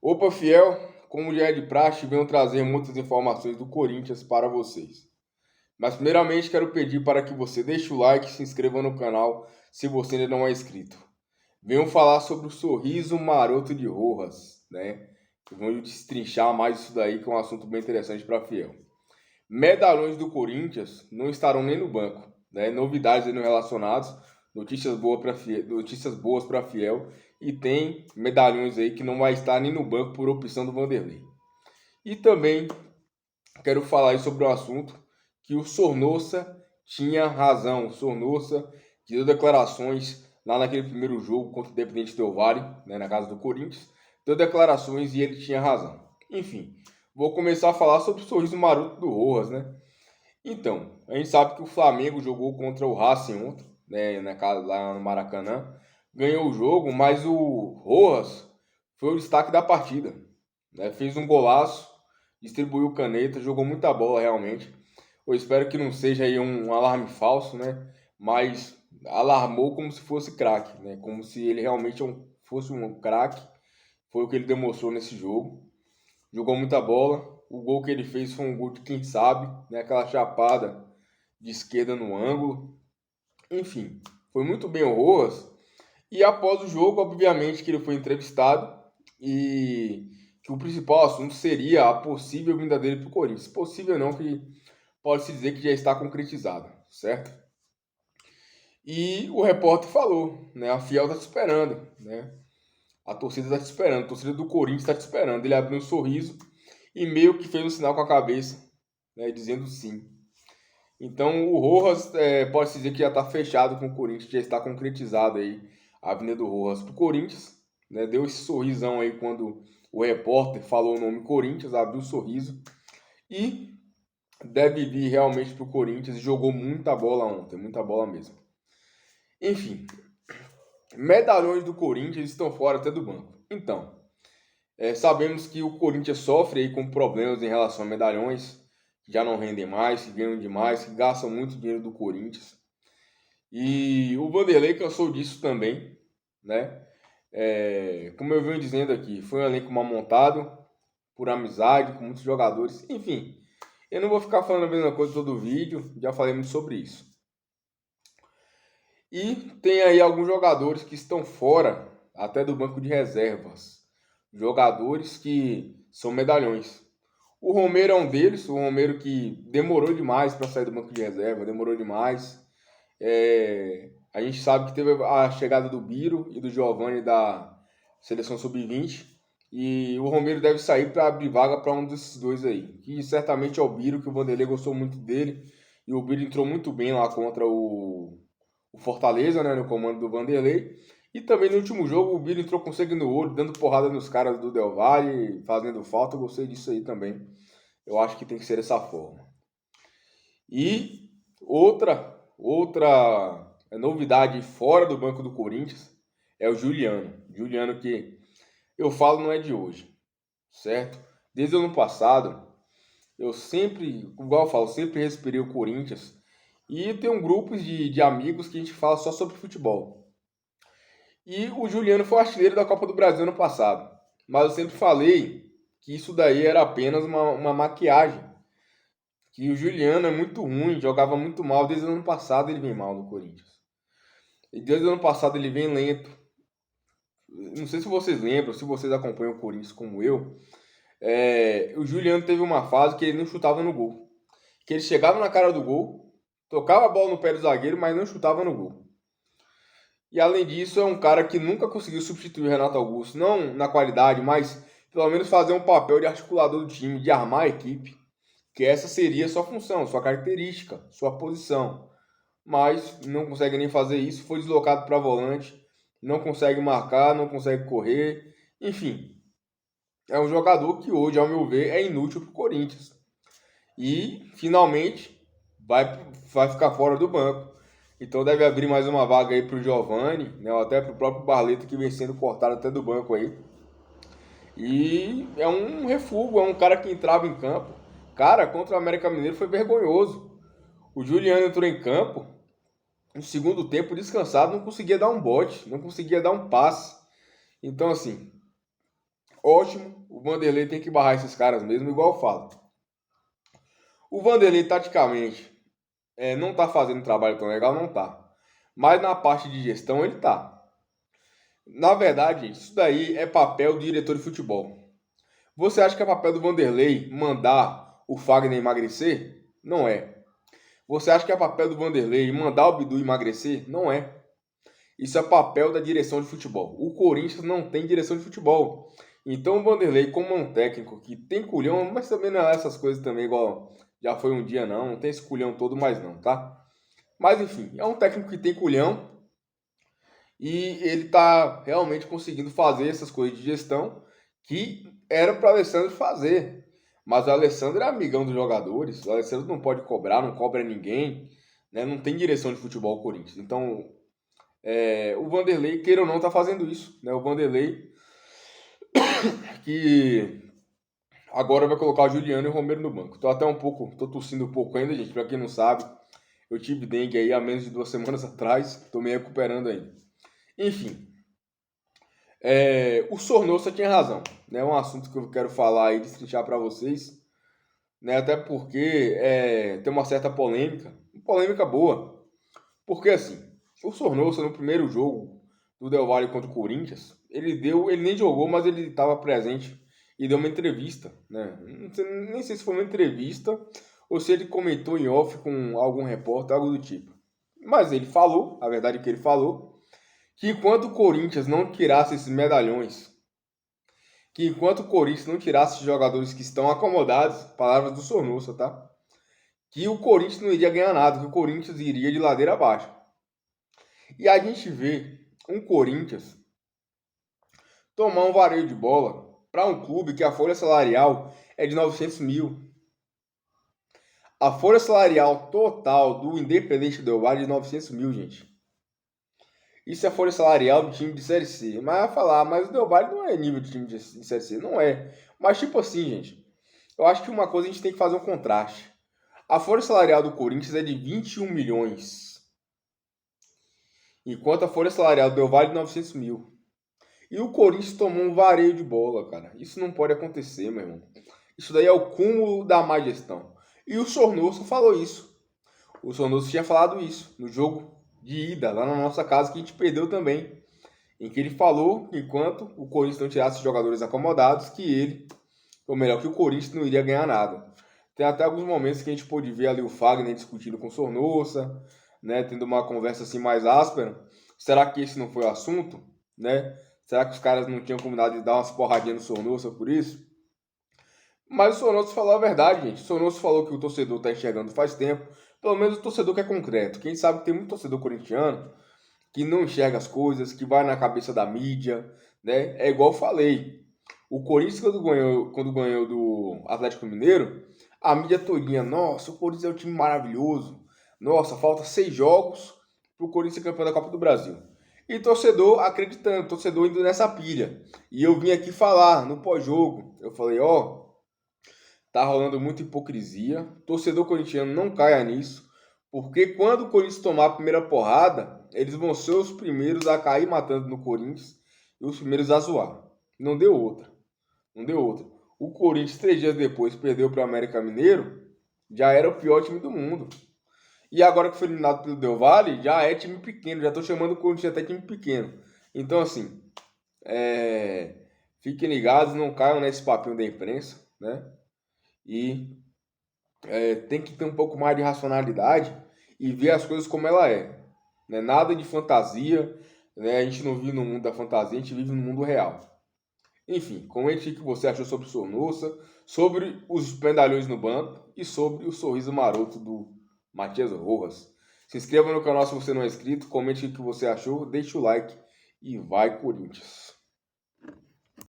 Opa, fiel, como já é de praxe, venho trazer muitas informações do Corinthians para vocês. Mas primeiramente quero pedir para que você deixe o like e se inscreva no canal se você ainda não é inscrito. Venho falar sobre o sorriso maroto de Rojas, né? Vamos destrinchar mais isso daí, que é um assunto bem interessante para fiel. Medalhões do Corinthians não estarão nem no banco, né? Novidades aí no relacionados, notícias boas para fiel e tem medalhões aí que não vai estar nem no banco por opção do Vanderlei. E também quero falar aí sobre o assunto que o Sornosa tinha razão. O Sornosa que deu declarações lá naquele primeiro jogo contra o Independente Del Valle, né, na casa do Corinthians. Deu declarações e ele tinha razão. Enfim, vou começar a falar sobre o sorriso maroto do Rojas, né? Então, a gente sabe que o Flamengo jogou contra o Racing ontem, né, na casa, lá no Maracanã. Ganhou o jogo, mas o Rojas foi o destaque da partida, né? Fez um golaço, distribuiu caneta, jogou muita bola realmente. Eu espero que não seja aí um alarme falso, né? Mas alarmou como se fosse craque, né? Como se ele realmente fosse um craque. Foi o que ele demonstrou nesse jogo. Jogou muita bola. O gol que ele fez foi um gol de quem sabe, né? Aquela chapada de esquerda no ângulo. Enfim, foi muito bem o Rojas. E após o jogo, obviamente que ele foi entrevistado e que o principal assunto seria a possível vinda dele para o Corinthians. Possível não, que pode-se dizer que já está concretizado, certo? E o repórter falou, né? A Fiel está te esperando, né? A torcida está te esperando, a torcida do Corinthians está te esperando. Ele abriu um sorriso e meio que fez um sinal com a cabeça, né? Dizendo sim. Então o Rojas pode-se dizer que já está fechado com o Corinthians, já está concretizado aí a vinda do Rojas para o Corinthians, né? Deu esse sorrisão aí quando o repórter falou o nome Corinthians, abriu o sorriso e deve vir realmente para o Corinthians e jogou muita bola ontem, muita bola mesmo. Enfim, medalhões do Corinthians estão fora até do banco. Então, sabemos que o Corinthians sofre aí com problemas em relação a medalhões, que já não rendem mais, que ganham demais, que gastam muito dinheiro do Corinthians. E o Vanderlei cansou disso também, né? Como eu venho dizendo aqui, foi um elenco mal montado, por amizade, com muitos jogadores. Enfim, eu não vou ficar falando a mesma coisa todo vídeo, já falei muito sobre isso. E tem aí alguns jogadores que estão fora até do banco de reservas. Jogadores que são medalhões. O Romero é um deles, o Romero que demorou demais para sair do banco de reserva, demorou demais. A gente sabe que teve a chegada do Biro e do Giovani da seleção sub-20 e o Romero deve sair para abrir vaga para um desses dois aí, que certamente é o Biro, que o Vanderlei gostou muito dele e o Biro entrou muito bem lá contra o Fortaleza, né, no comando do Vanderlei. E também no último jogo o Biro entrou com sangue no olho, dando porrada nos caras do Del Valle, fazendo falta. Eu gostei disso aí também. Eu acho que tem que ser dessa forma. E outra novidade fora do banco do Corinthians é o Juliano. Juliano que eu falo não é de hoje, certo? Desde o ano passado, eu sempre, igual eu falo, sempre respirei o Corinthians. E tem um grupo de amigos que a gente fala só sobre futebol. E o Juliano foi artilheiro da Copa do Brasil ano passado. Mas eu sempre falei que isso daí era apenas uma maquiagem. Que o Juliano é muito ruim, jogava muito mal. Desde o ano passado ele vem mal no Corinthians. E desde o ano passado ele vem lento. Não sei se vocês lembram, se vocês acompanham o Corinthians como eu. O Juliano teve uma fase que ele não chutava no gol. Que ele chegava na cara do gol, tocava a bola no pé do zagueiro, mas não chutava no gol. E além disso, é um cara que nunca conseguiu substituir o Renato Augusto, não na qualidade, mas pelo menos fazer um papel de articulador do time, de armar a equipe, que essa seria a sua função, sua característica, sua posição. Mas não consegue nem fazer isso, foi deslocado para volante, não consegue marcar, não consegue correr, enfim. É um jogador que hoje, ao meu ver, é inútil para o Corinthians. E finalmente vai ficar fora do banco. Então deve abrir mais uma vaga aí para o Giovani, né, ou até para o próprio Barleto, que vem sendo cortado até do banco aí. E é um refúgio, é um cara que entrava em campo. Cara, contra o América Mineiro foi vergonhoso. O Juliano entrou em campo, no segundo tempo, descansado, não conseguia dar um bote, não conseguia dar um passe. Então, assim, ótimo. O Vanderlei tem que barrar esses caras mesmo, igual eu falo. O Vanderlei, taticamente, não tá fazendo um trabalho tão legal, não tá. Mas na parte de gestão, ele tá. Na verdade, gente, isso daí é papel do diretor de futebol. Você acha que é papel do Vanderlei mandar o Fagner emagrecer? Não é. Você acha que é papel do Vanderlei mandar o Bidu emagrecer? Não é. Isso é papel da direção de futebol. O Corinthians não tem direção de futebol. Então o Vanderlei, como é um técnico que tem culhão, mas também não é essas coisas também igual já foi um dia não tem esse culhão todo mais não, tá? Mas enfim, é um técnico que tem culhão e ele tá realmente conseguindo fazer essas coisas de gestão que era para o Alessandro fazer. Mas o Alessandro é amigão dos jogadores, o Alessandro não pode cobrar, não cobra ninguém, né? Não tem direção de futebol o Corinthians. Então, o Vanderlei, queira ou não, tá fazendo isso, né? O Vanderlei que agora vai colocar o Juliano e o Romero no banco. Tô tossindo um pouco ainda, gente, pra quem não sabe. Eu tive dengue aí há menos de 2 semanas atrás, tô me recuperando ainda. Enfim, o Sornosa tinha razão, né? É um assunto que eu quero falar e destrinchar para vocês, né? Até porque tem uma certa polêmica boa. Porque assim, o Sornosa no primeiro jogo do Del Valle contra o Corinthians, ele nem jogou, mas ele estava presente e deu uma entrevista, né? Nem sei se foi uma entrevista ou se ele comentou em off com algum repórter, algo do tipo. Mas ele falou, a verdade é que ele falou, que enquanto o Corinthians não tirasse esses medalhões, que enquanto o Corinthians não tirasse os jogadores que estão acomodados, palavras do Sornosa, tá? Que o Corinthians não iria ganhar nada, que o Corinthians iria de ladeira abaixo. E a gente vê um Corinthians tomar um vareio de bola para um clube que a folha salarial é de 900 mil. A folha salarial total do Independente Del Valle é de 900 mil, gente. Isso é a folha salarial do time de Série C. Mas vai falar, mas o Del Valle não é nível de time de Série C. Não é. Mas tipo assim, gente. Eu acho que uma coisa a gente tem que fazer um contraste. A folha salarial do Corinthians é de 21 milhões. Enquanto a folha salarial do Del Valle é de 900 mil. E o Corinthians tomou um vareio de bola, cara. Isso não pode acontecer, meu irmão. Isso daí é o cúmulo da má gestão. E o Sornoso falou isso. O Sornoso tinha falado isso no jogo de ida, lá na nossa casa, que a gente perdeu também. Em que ele falou que enquanto o Corinthians não tirasse jogadores acomodados, que ele, ou melhor, que o Corinthians não iria ganhar nada. Tem até alguns momentos que a gente pôde ver ali o Fagner discutindo com o Sornosa, né, tendo uma conversa assim mais áspera. Será que esse não foi o assunto, né? Será que os caras não tinham combinado de dar umas porradinhas no Sornosa por isso? Mas o Sornosa falou a verdade, gente. O Sornosa falou que o torcedor tá enxergando faz tempo. Pelo menos o torcedor que é concreto. Quem sabe que tem muito torcedor corintiano que não enxerga as coisas, que vai na cabeça da mídia, né? É igual eu falei. O Corinthians, quando ganhou do Atlético Mineiro, a mídia todinha, nossa, o Corinthians é um time maravilhoso. Nossa, falta 6 jogos pro Corinthians ser campeão da Copa do Brasil. E torcedor acreditando, torcedor indo nessa pilha. E eu vim aqui falar no pós-jogo. Eu falei, ó, tá rolando muita hipocrisia. Torcedor corintiano não caia nisso. Porque quando o Corinthians tomar a primeira porrada, eles vão ser os primeiros a cair matando no Corinthians e os primeiros a zoar. Não deu outra. Não deu outra. O Corinthians, 3 dias depois, perdeu para o América Mineiro, já era o pior time do mundo. E agora que foi eliminado pelo Del Valle, já é time pequeno. Já estou chamando o Corinthians até time pequeno. Então, assim, fiquem ligados, não caiam nesse papinho da imprensa, né? E tem que ter um pouco mais de racionalidade e ver as coisas como ela é. Né? Nada de fantasia, né? A gente não vive no mundo da fantasia, a gente vive no mundo real. Enfim, comente o que você achou sobre o Sornosa, sobre os pendalhões no banco e sobre o sorriso maroto do Matias Rojas. Se inscreva no canal se você não é inscrito, comente o que você achou, deixe o like e vai Corinthians!